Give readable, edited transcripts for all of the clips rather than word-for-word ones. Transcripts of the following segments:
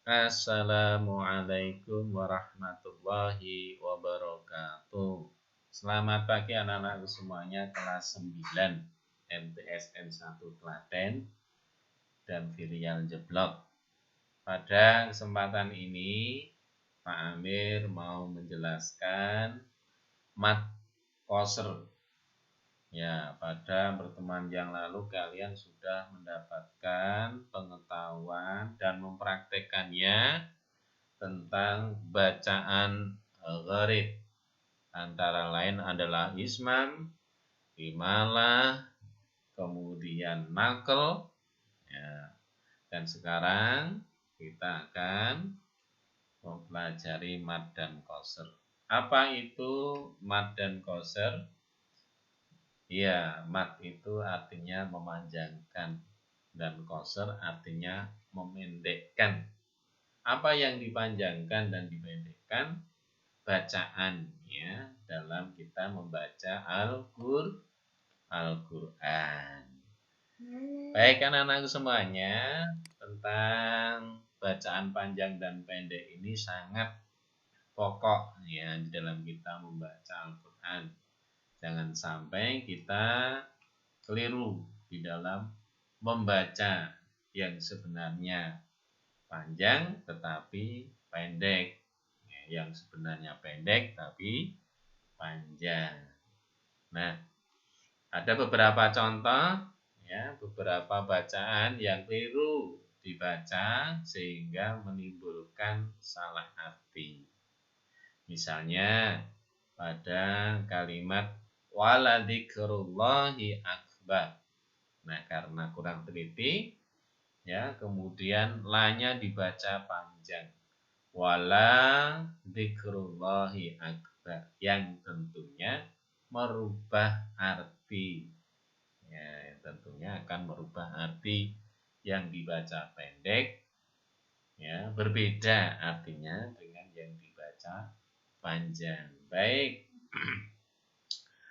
Assalamualaikum warahmatullahi wabarakatuh. Selamat pagi anak-anakku semuanya kelas 9 MTSN 1 Klaten dan filial Jeblok. Pada kesempatan ini Pak Amir mau menjelaskan mat koser. Ya, pada pertemuan yang lalu kalian sudah mendapatkan pengetahuan dan mempraktekannya tentang bacaan gharib. Antara lain adalah ismam, imalah, kemudian nakel. Ya. Dan sekarang kita akan mempelajari mad dan koser. Apa itu mad dan koser? Ya, mad itu artinya memanjangkan dan koser artinya memendekkan. Apa yang dipanjangkan dan dipendekkan? Bacaan ya dalam kita membaca Al-Qur'an. Baik anak-anakku semuanya, tentang bacaan panjang dan pendek ini sangat pokok ya di dalam kita membaca Al-Qur'an. Jangan sampai kita keliru di dalam membaca yang sebenarnya panjang tetapi pendek, yang sebenarnya pendek tapi panjang. Nah, ada beberapa contoh ya, beberapa bacaan yang keliru dibaca sehingga menimbulkan salah arti. Misalnya pada kalimat waladzikrullahi akbar. Nah, karena kurang teliti ya, kemudian la-nya dibaca panjang. Wala dzikrullahi akbar, yang tentunya merubah arti. Ya, tentunya akan merubah arti yang dibaca pendek ya, berbeda artinya dengan yang dibaca panjang. Baik.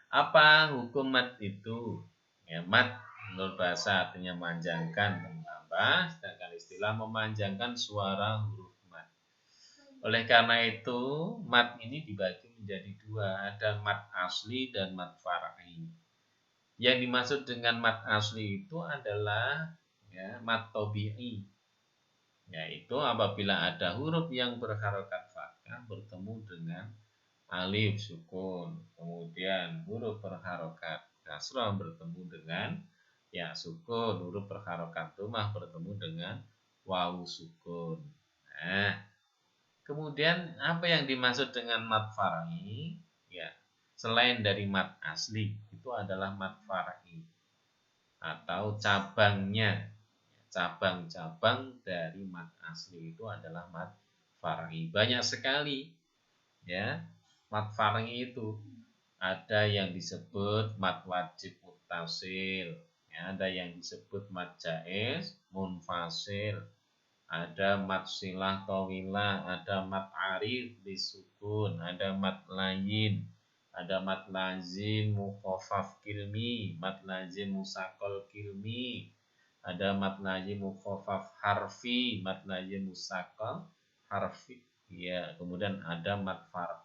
Apa hukum mad itu? Ya, mad menurut bahasa artinya memanjangkan, menambah, sedangkan istilah memanjangkan suara huruf mad. Oleh karena itu, mad ini dibagi menjadi dua, ada mad asli dan mad far'i. Yang dimaksud dengan mad asli itu adalah ya, mad tabi'i, yaitu apabila ada huruf yang berharokat fathah bertemu dengan alif sukun, kemudian huruf berharokat kasrah bertemu dengan ya sukun, huruf berharokat dhammah bertemu dengan wawu sukun. Nah, kemudian apa yang dimaksud dengan mad far'i? Ya, selain dari mad asli, itu adalah mad far'i atau cabangnya. Cabang-cabang dari mad asli itu adalah mad far'i. Banyak sekali ya. Mad far'i itu ada yang disebut mad wajib muttasil, ya, ada yang disebut mad jaiz munfasil, ada mad silah tawilah, ada mad arif disukun, ada mad layin, ada mad lazim mukhaffaf kilmi, mad lazim musaqal kilmi, ada mad lazim mukhaffaf harfi, mad lazim musaqal harfi. Ya, kemudian ada mad far'i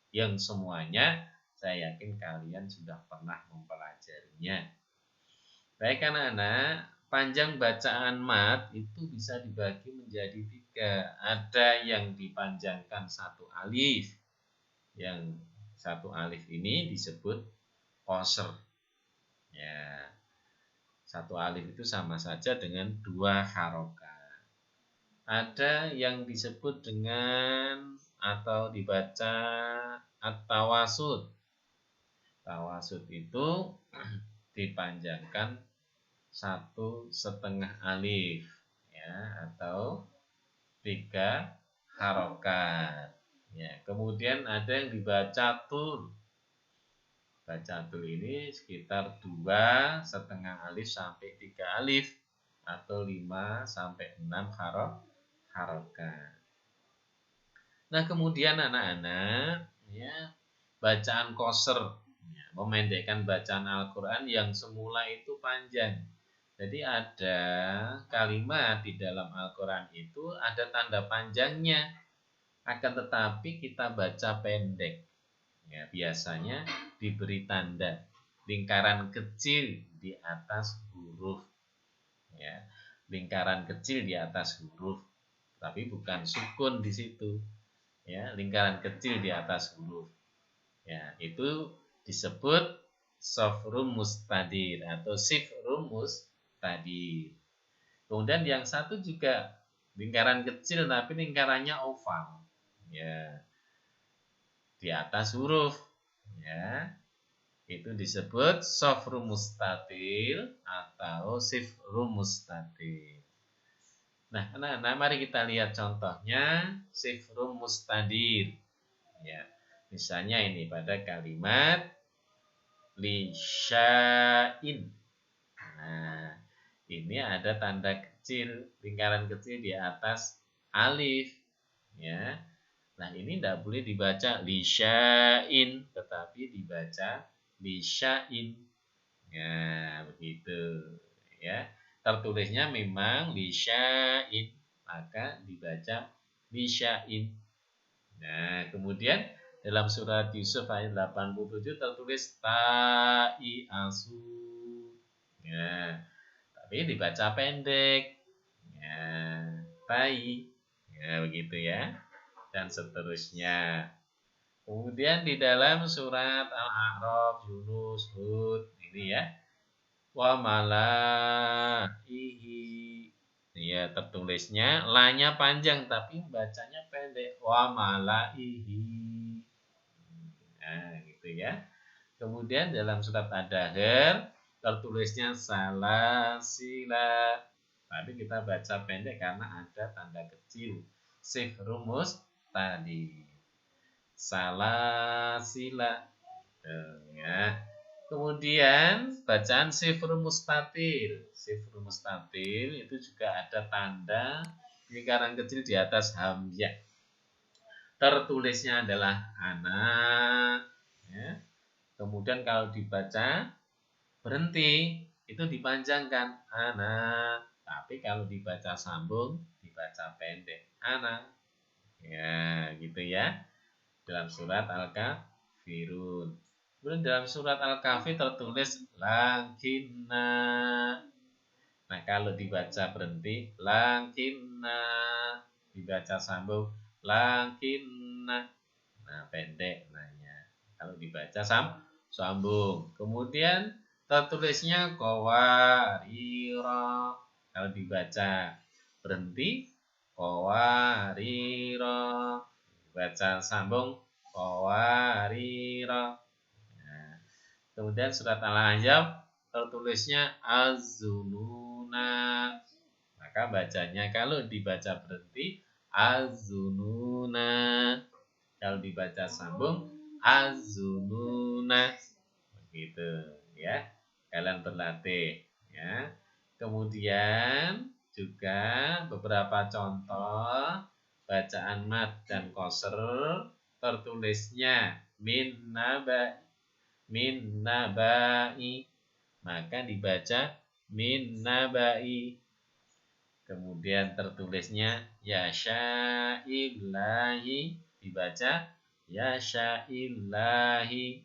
yang semuanya saya yakin kalian sudah pernah mempelajarinya. Baik anak-anak, panjang bacaan mad itu bisa dibagi menjadi 3. Ada yang dipanjangkan 1 alif. Yang 1 alif ini disebut qasr. Ya. 1 alif itu sama saja dengan 2 harokat. Ada yang disebut dengan atau dibaca at-tawasud. Tawasud itu dipanjangkan 1,5 alif ya, atau 3 harokat. Ya, kemudian ada yang dibaca tul. Baca tul ini sekitar 2,5 alif sampai 3 alif atau 5 sampai 6 harokat. Nah, kemudian anak-anak ya, bacaan qasr ya, memendekkan bacaan Al-Qur'an yang semula itu panjang Jadi ada kalimat di dalam Al-Quran itu ada tanda panjangnya, akan tetapi kita baca pendek. Ya, biasanya diberi tanda lingkaran kecil di atas huruf. Ya, lingkaran kecil di atas huruf, tapi bukan sukun di situ. Ya, lingkaran kecil di atas huruf. Ya, itu disebut sofrum mustadir atau sifrum mustadir. Kemudian yang satu juga lingkaran kecil tapi lingkarannya oval. Ya, di atas huruf. Ya, itu disebut sofrum mustatir atau sifrum mustadir. Nah, mari kita lihat contohnya sifrum mustadir. Ya, misalnya ini pada kalimat lisyain. Nah, ini ada tanda kecil, lingkaran kecil di atas alif. Ya. Nah, ini tidak boleh dibaca lisyain, tetapi dibaca lisyain. Ya, begitu. Ya. Tertulisnya memang lisyain, maka dibaca lisyain. Nah, kemudian dalam surat Yusuf ayat 87 tertulis ta'i asu. Ya, tapi dibaca pendek. Ya, tai. Ya, begitu ya. Dan seterusnya. Kemudian di dalam surat Al-A'raf, Yunus, Hud, ini ya. Wa malaihi. Ya, tertulisnya la-nya panjang tapi bacanya pendek. Wa malaihi. Nah, gitu ya. Kemudian dalam surat Ad-Dahr tertulisnya salasila. Tapi kita baca pendek karena ada tanda kecil. Sif rumus tadi. Salasila. Ya. Kemudian bacaan sifrul mustatil. Sifrul mustatil itu juga ada tanda lingkaran kecil di atas hamzah. Tertulisnya adalah anak. Ya. Kemudian kalau dibaca berhenti itu dipanjangkan anak. Tapi kalau dibaca sambung dibaca pendek anak. Ya, gitu ya. Dalam surat Al-Kafirun. Kemudian dalam surat Al-Kahfi tertulis lakinna. Nah, kalau dibaca berhenti lakinna, dibaca sambung lakinna. Nah, pendek nanya. Kalau dibaca sambung. Kemudian tertulisnya qawarira. Kalau dibaca berhenti qawarira. Dibaca sambung qawarira. Kemudian surat Al-Ahzab tertulisnya az-zununa. Maka bacanya kalau dibaca berhenti az-zununa. Kalau dibaca sambung az-zununa. Begitu ya. Kalian berlatih ya. Kemudian juga beberapa contoh bacaan mad dan qasr tertulisnya min nabai, maka dibaca min nabai. Kemudian tertulisnya ya syaillahi, dibaca ya syaillahi.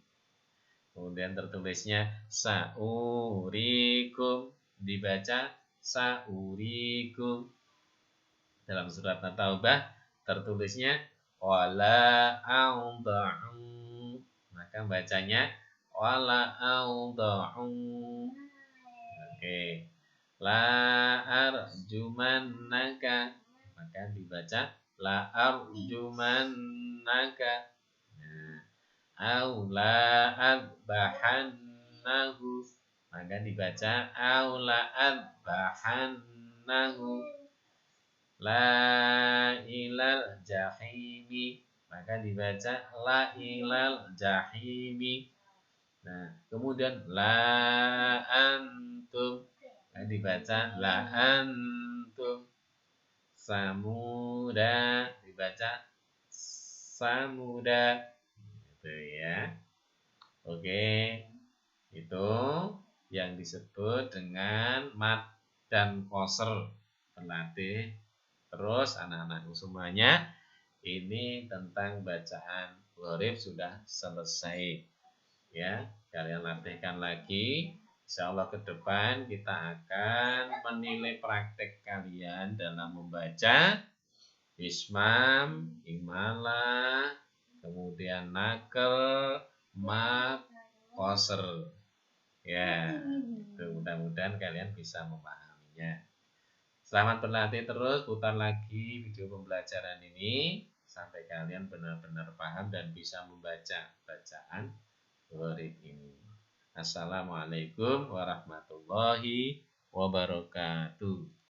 Kemudian tertulisnya saurikum, dibaca saurikum. Dalam surat At-Taubah tertulisnya wala a'udhu, maka bacanya wala a'udhu. Oke. La arjumannaka, maka dibaca la arjumannaka. Nah, au la adbahannahu, maka dibaca au la adbahannahu. La ilal jahimi, maka dibaca la ilal jahimi. Nah, kemudian la antum, maka dibaca la antum. Samuda, dibaca samuda. Gitu ya. Oke. Itu yang disebut dengan mat dan koser. Berlatih terus anak-anakku semuanya. Ini tentang bacaan huruf sudah selesai. Ya, kalian latihkan lagi. Insya Allah ke depan kita akan menilai praktek kalian dalam membaca ismam, imala, kemudian nakel, mat, koser. Ya, itu mudah-mudahan kalian bisa memahaminya. Selamat berlatih terus, putar lagi video pembelajaran ini sampai kalian benar-benar paham dan bisa membaca bacaan huruf ini. Assalamualaikum warahmatullahi wabarakatuh.